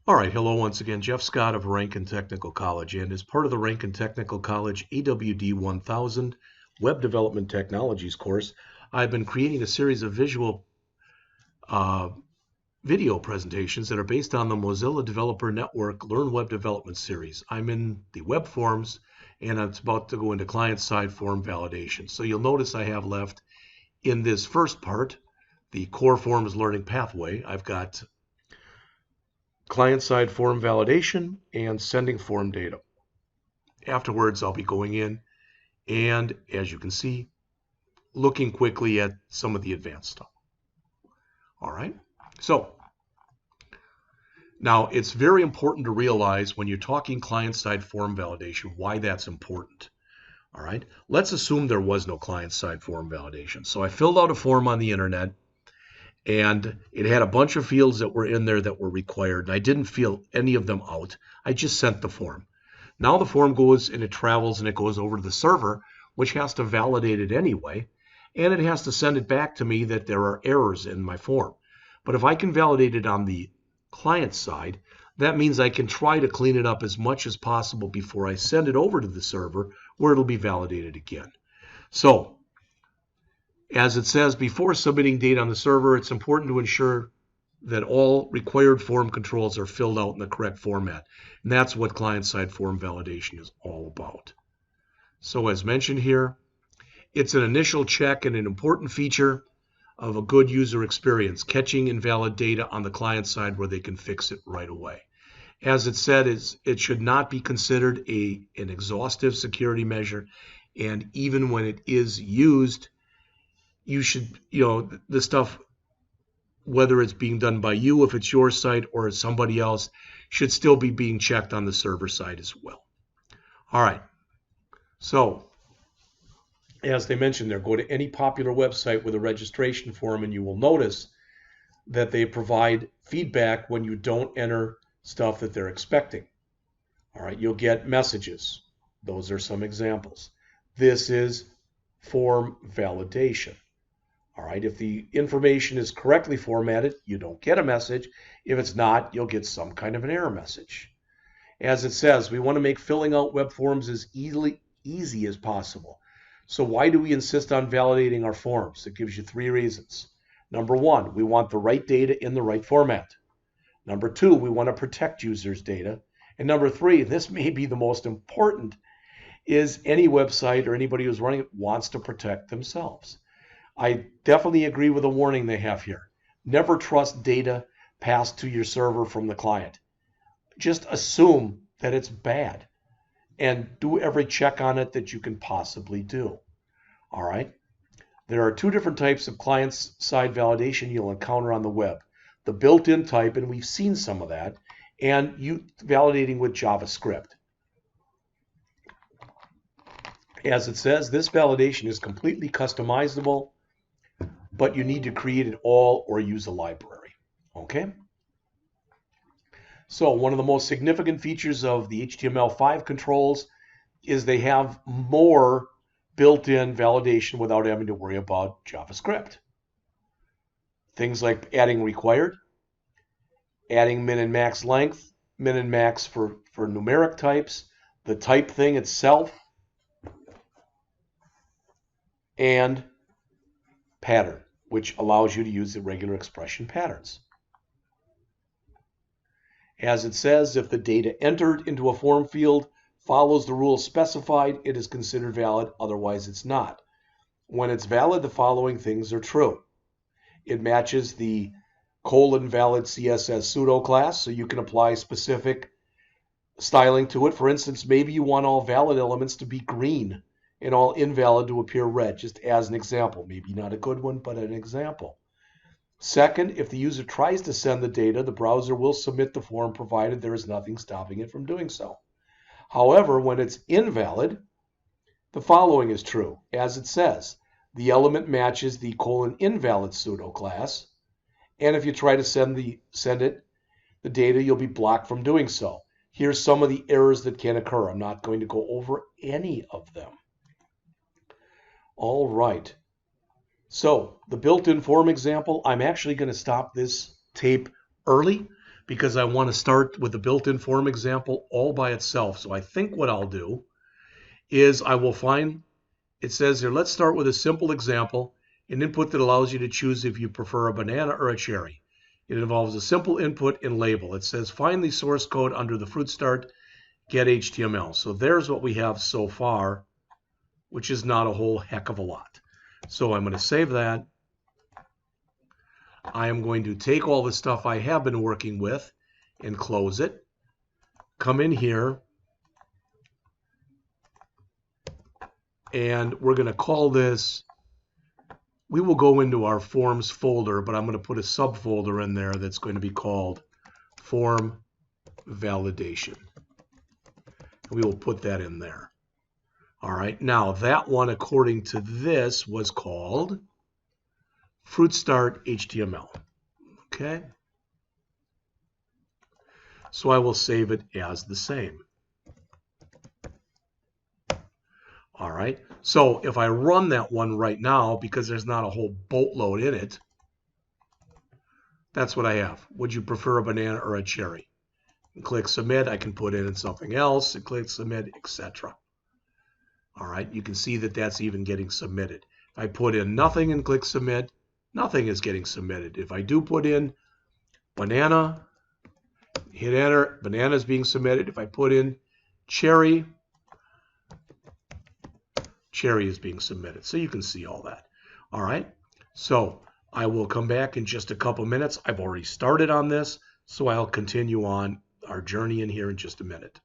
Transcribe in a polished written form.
All right, hello once again. Jeff Scott of Rankin Technical College, and as part of the Rankin Technical College AWD 1000 Web Development Technologies course, I've been creating a series of visual uh, video presentations that are based on the Mozilla Developer Network Learn Web Development series. I'm in the web forms, and I'm about to go into client-side form validation. So you'll notice I have left in this first part, the core forms learning pathway, I've got client-side form validation and sending form data. Afterwards, I'll be going in and, as you can see, looking quickly at some of the advanced stuff. All right. So now it's very important to realize when you're talking client-side form validation, why that's important. All right. Let's assume there was no client-side form validation. So I filled out a form on the internet, and it had a bunch of fields that were in there that were required, and I didn't fill any of them out. I just sent the form. Now the form goes and it travels and it goes over to the server, which has to validate it anyway, and it has to send it back to me that there are errors in my form. But if I can validate it on the client side, that means I can try to clean it up as much as possible before I send it over to the server where it'll be validated again. So, as it says, before submitting data on the server, it's important to ensure that all required form controls are filled out in the correct format. And that's what client-side form validation is all about. So as mentioned here, it's an initial check and an important feature of a good user experience, catching invalid data on the client side where they can fix it right away. As it said, it should not be considered an exhaustive security measure, and even when it is used, you should, the stuff, whether it's being done by you, if it's your site, or it's somebody else, should still be being checked on the server side as well. All right. So, as they mentioned there, go to any popular website with a registration form, and you will notice that they provide feedback when you don't enter stuff that they're expecting. All right. You'll get messages. Those are some examples. This is form validation. All right, if the information is correctly formatted, you don't get a message. If it's not, you'll get some kind of an error message. As it says, we want to make filling out web forms as easy as possible. So why do we insist on validating our forms? It gives you 3 reasons. Number 1, we want the right data in the right format. Number 2, we want to protect users' data. And number 3, this may be the most important, is any website or anybody who's running it wants to protect themselves. I definitely agree with the warning they have here. Never trust data passed to your server from the client. Just assume that it's bad and do every check on it that you can possibly do. All right. There are 2 different types of client-side validation you'll encounter on the web. The built-in type, and we've seen some of that, and you validating with JavaScript. As it says, this validation is completely customizable, but you need to create it all or use a library. Okay? So one of the most significant features of the HTML5 controls is they have more built-in validation without having to worry about JavaScript. Things like adding required, adding min and max length, min and max for numeric types, the type thing itself, and pattern, which allows you to use irregular expression patterns. As it says, if the data entered into a form field follows the rules specified, it is considered valid, otherwise it's not. When it's valid, the following things are true. It matches the valid CSS pseudo class, so you can apply specific styling to it. For instance, maybe you want all valid elements to be green and all invalid to appear red, just as an example. Maybe not a good one, but an example. Second, if the user tries to send the data, the browser will submit the form provided there is nothing stopping it from doing so. However, when it's invalid, the following is true. As it says, the element matches the invalid pseudo class, and if you try to send it the data, you'll be blocked from doing so. Here's some of the errors that can occur. I'm not going to go over any of them. All right. So the built-in form example, I'm actually going to stop this tape early because I want to start with the built-in form example all by itself. So I think what I'll do is I will find, it says here, let's start with a simple example, an input that allows you to choose if you prefer a banana or a cherry. It involves a simple input and label. It says find the source code under the fruit start, get HTML. So there's what we have so far, which is not a whole heck of a lot. So I'm going to save that. I am going to take all the stuff I have been working with and close it. Come in here, and we're going to call this, we will go into our forms folder, but I'm going to put a subfolder in there that's going to be called form validation. We will put that in there. All right, now that one, according to this, was called Fruit Start HTML. Okay. So I will save it as the same. All right. So if I run that one right now, because there's not a whole boatload in it, that's what I have. Would you prefer a banana or a cherry? And click submit. I can put in something else and click submit, etc. All right. You can see that that's even getting submitted. If I put in nothing and click submit, nothing is getting submitted. If I do put in banana, hit enter, banana is being submitted. If I put in cherry, cherry is being submitted. So you can see all that. All right. So I will come back in just a couple minutes. I've already started on this, so I'll continue on our journey in here in just a minute.